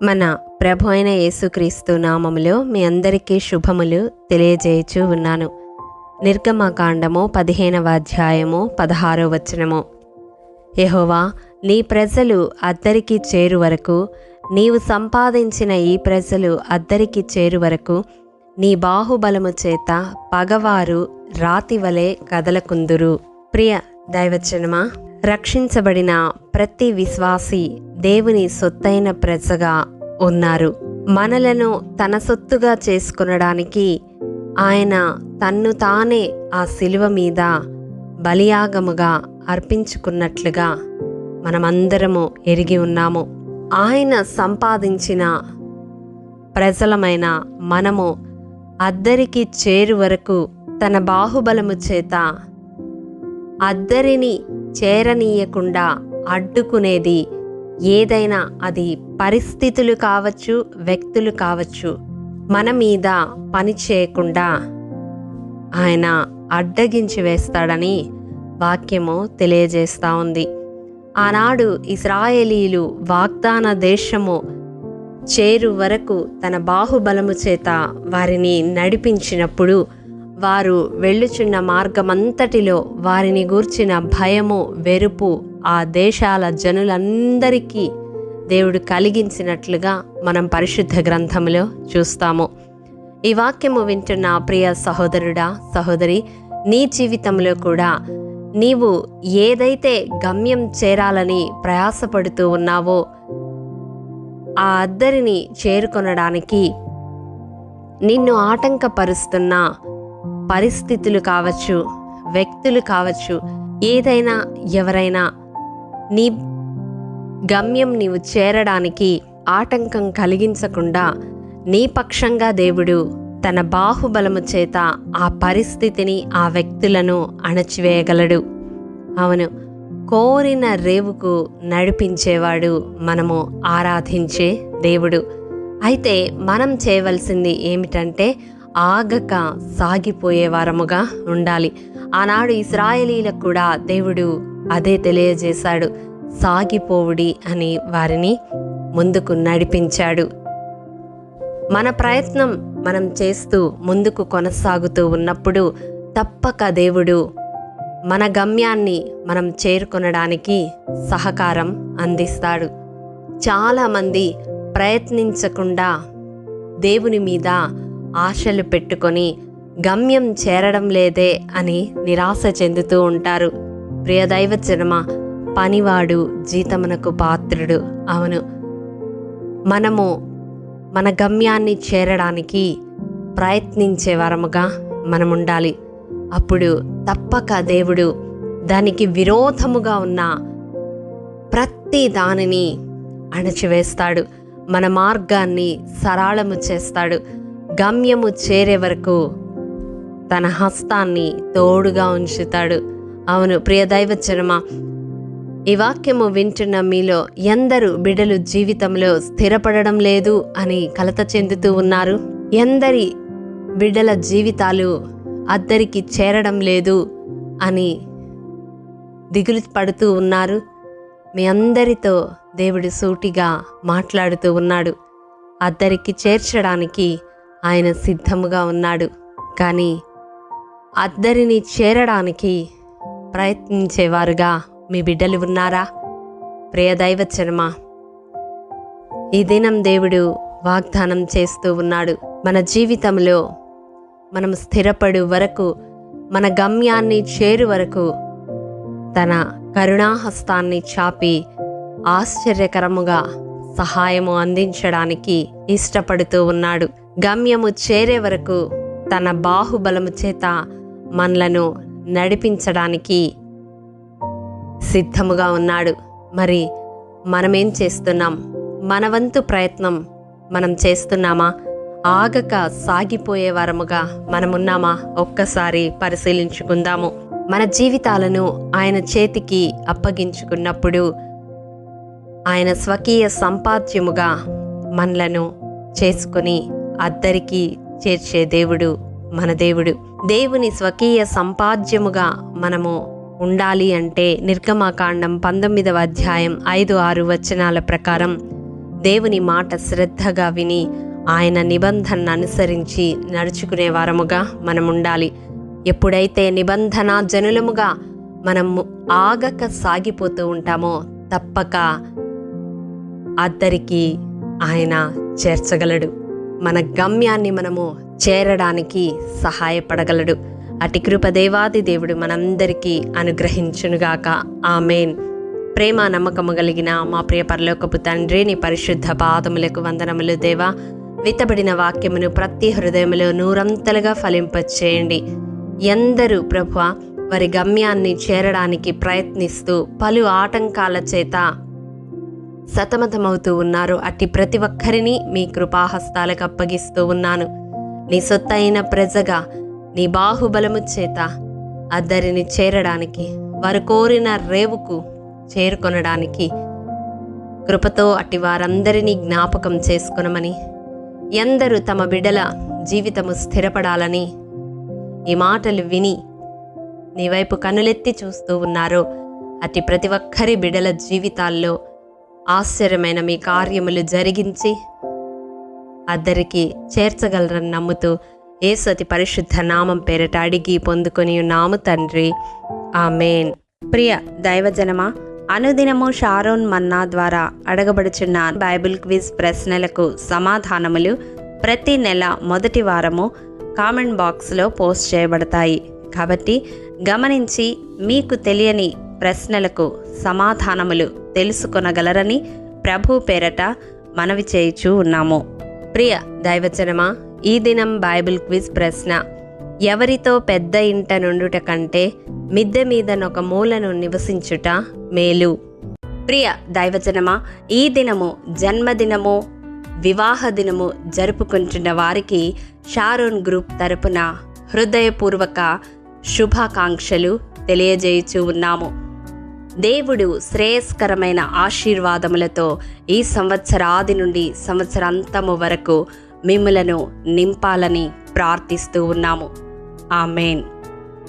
మన ప్రభు అయిన యేసుక్రీస్తు నామములో మీ అందరికీ శుభములు తెలియజేయచూ ఉన్నాను. నిర్గమకాండము 15వ అధ్యాయము 16వ వచనము. యెహోవా, నీ ప్రజలు అద్దరికి చేరు వరకు, నీవు సంపాదించిన ఈ ప్రజలు అద్దరికి చేరు వరకు నీ బాహుబలము చేత పగవారు రాతివలే కదలకుందురు. ప్రియ దైవజనమా, రక్షించబడిన ప్రతి విశ్వాసి దేవుని సొత్తైన ప్రజగా ఉన్నారు. మనలను తన సొత్తుగా చేసుకొనడానికి ఆయన తన్ను తానే ఆ శిలువ మీద బలియాగముగా అర్పించుకున్నట్లుగా మనమందరము ఎరిగి ఉన్నాము. ఆయన సంపాదించిన ప్రజలమైన మనము అద్దరికి చేరు వరకు తన బాహుబలము చేత అద్దరిని చేరనీయకుండా అడ్డుకునేది ఏదైనా, అది పరిస్థితులు కావచ్చు, వ్యక్తులు కావచ్చు, మన మీద పని చేయకుండా ఆయన అడ్డగించి వేస్తాడని వాక్యము తెలియజేస్తూ ఉంది. ఆనాడు ఇశ్రాయేలీయులు వాగ్దాన దేశము చేరు వరకు తన బాహుబలము చేత వారిని నడిపించినప్పుడు వారు వెళ్ళుచున్న మార్గమంతటిలో వారిని గూర్చిన భయము, వెరుపు ఆ దేశాల జనులందరికీ దేవుడు కలిగించినట్లుగా మనం పరిశుద్ధ గ్రంథములో చూస్తాము. ఈ వాక్యము వింటున్న ప్రియ సహోదరుడా, సహోదరి, నీ జీవితంలో కూడా నీవు ఏదైతే గమ్యం చేరాలని ప్రయాసపడుతూ ఉన్నావో ఆ అద్దరిని చేరుకొనడానికి నిన్ను ఆటంకపరుస్తున్న పరిస్థితులు కావచ్చు, వ్యక్తులు కావచ్చు, ఏదైనా ఎవరైనా నీ గమ్యం నీవు చేరడానికి ఆటంకం కలిగించకుండా నీ పక్షంగా దేవుడు తన బాహుబలము చేత ఆ పరిస్థితిని, ఆ వ్యక్తులను అణచివేయగలడు. అవును, కోరిన రేవుకు నడిపించేవాడు మనము ఆరాధించే దేవుడు. అయితే మనం చేయవలసింది ఏమిటంటే ఆగక సాగిపోయే వారముగా ఉండాలి. ఆనాడు ఇశ్రాయేలీలకు కూడా దేవుడు అదే తెలియజేశాడు. సాగిపోవుడి అని వారిని ముందుకు నడిపించాడు. మన ప్రయత్నం మనం చేస్తూ ముందుకు కొనసాగుతూ ఉన్నప్పుడు తప్పక దేవుడు మన గమ్యాన్ని మనం చేరుకొనడానికి సహకారం అందిస్తాడు. చాలామంది ప్రయత్నించకుండా దేవుని మీద ఆశలు పెట్టుకొని గమ్యం చేరడం లేదే అని నిరాశ చెందుతూ ఉంటారు. ప్రియ దైవజనమా, పనివాడు జీతమునకు పాత్రుడు. అవును, మనము మన గమ్యాన్ని చేరడానికి ప్రయత్నించే వారముగా మనం ఉండాలి. అప్పుడు తప్పక దేవుడు దానికి విరోధముగా ఉన్న ప్రతి దానిని అణచివేస్తాడు. మన మార్గాన్ని సరళము చేస్తాడు. గమ్యము చేరే వరకు తన హస్తాన్ని తోడుగా ఉంచుతాడు. అవును ప్రియ దైవజనమా, ఈ వాక్యము వింటున్న మీలో ఎందరు బిడ్డలు జీవితంలో స్థిరపడడం లేదు అని కలత చెందుతూ ఉన్నారు? ఎందరి బిడ్డల జీవితాలు అద్దరికి చేరడం లేదు అని దిగులు పడుతూ ఉన్నారు? మీ అందరితో దేవుడు సూటిగా మాట్లాడుతూ ఉన్నాడు. అద్దరికి చేర్చడానికి ఆయన సిద్ధముగా ఉన్నాడు. కానీ అద్దరిని చేరడానికి ప్రయత్నించేవారుగా మీ బిడ్డలు ఉన్నారా? ప్రియ దైవజనమా, ఈ దినం దేవుడు వాగ్దానం చేస్తూ ఉన్నాడు. మన జీవితంలో మనం స్థిరపడు వరకు, మన గమ్యాన్ని చేరు వరకు తన కరుణాహస్తాన్ని చాపి ఆశ్చర్యకరముగా సహాయము అందించడానికి ఇష్టపడుతూ ఉన్నాడు. గమ్యము చేరే వరకు తన బాహుబలము చేత మనలను నడిపించడానికి సిద్ధముగా ఉన్నాడు. మరి మనమేం చేస్తున్నాం? మన వంతు ప్రయత్నం మనం చేస్తున్నామా? ఆగక సాగిపోయే వారముగా మనమున్నామా? ఒక్కసారి పరిశీలించుకుందాము. మన జీవితాలను ఆయన చేతికి అప్పగించుకున్నప్పుడు ఆయన స్వకీయ సంపాద్యముగా మనలను చేసుకుని అద్దరికి చేర్చే దేవుడు మన దేవుడు. దేవుని స్వకీయ సంపాద్యముగా మనము ఉండాలి అంటే నిర్గమకాండం 19వ అధ్యాయం 5-6 వచనాల ప్రకారం దేవుని మాట శ్రద్ధగా విని ఆయన నిబంధనను అనుసరించి నడుచుకునే వారముగా మనం ఉండాలి. ఎప్పుడైతే నిబంధన జనులముగా మనము ఆగక సాగిపోతూ ఉంటామో తప్పక అద్దరికి ఆయన చేర్చగలడు. మన గమ్యాన్ని మనము చేరడానికి సహాయపడగలడు. అటి కృప దేవాది దేవుడు మనందరికీ అనుగ్రహించునుగాక. ఆమేన్. ప్రేమ నమ్మకము కలిగిన మా ప్రియ పరలోకపు తండ్రి, నీ పరిశుద్ధ పాదములకు వందనములు దేవా. విత్తబడిన వాక్యమును ప్రతి హృదయములో నూరంతలుగా ఫలింపచేయండి. ఎందరూ ప్రభువా వారి గమ్యాన్ని చేరడానికి ప్రయత్నిస్తూ పలు ఆటంకాల చేత సతమతమవుతూ ఉన్నారు. అట్టి ప్రతి ఒక్కరిని మీ కృపాహస్తాలకు అప్పగిస్తూ ఉన్నాను. నీ సొత్తైన ప్రజగా నీ బాహుబలము చేత అద్దరిని చేరడానికి, వారు కోరిన రేవుకు చేరుకొనడానికి కృపతో అట్టి వారందరినీ జ్ఞాపకం చేసుకొనమని, ఎందరూ తమ బిడ్డల జీవితము స్థిరపడాలని ఈ మాటలు విని నీ వైపు కనులెత్తి చూస్తూ ఉన్నారో అట్టి ప్రతి ఒక్కరి బిడ్డల జీవితాల్లో ఆశ్చర్యమైన మీ కార్యములు జరిగించి అద్దరికి చేర్చగలరని నమ్ముతూ యేసు అతి పరిశుద్ధ నామం పేరట అడిగి పొందుకొని ఉన్నాము తండ్రి. ఆమేన్. ప్రియ దైవజనమా, అనుదినము షారోన్ మన్నా ద్వారా అడగబడుచున్న బైబిల్ క్విజ్ ప్రశ్నలకు సమాధానములు ప్రతి నెల మొదటి వారము కామెంట్ బాక్స్లో పోస్ట్ చేయబడతాయి. కాబట్టి గమనించి మీకు తెలియని ప్రశ్నలకు సమాధానములు తెలుసుకొనగలరని ప్రభు పేరట మనవి చేయుచూ ఉన్నాము. ప్రియ దైవజనమా, ఈ దినం బైబిల్ క్విజ్ ప్రశ్న: ఎవరితో పెద్ద ఇంట నుండుట కంటే మిద్దె మీదనొక మూలను నివసించుట మేలు? ప్రియ దైవజనమా, ఈ దినము జన్మదినము, వివాహ దినము జరుపుకుంటున్న వారికి షారోన్ గ్రూప్ తరపున హృదయపూర్వక శుభాకాంక్షలు తెలియజేయుచూ ఉన్నాము. దేవుడు శ్రేయస్కరమైన ఆశీర్వాదములతో ఈ సంవత్సరాది నుండి సంవత్సరాంతము వరకు మిమ్ములను నింపాలని ప్రార్థిస్తూ ఉన్నాము. ఆమేన్.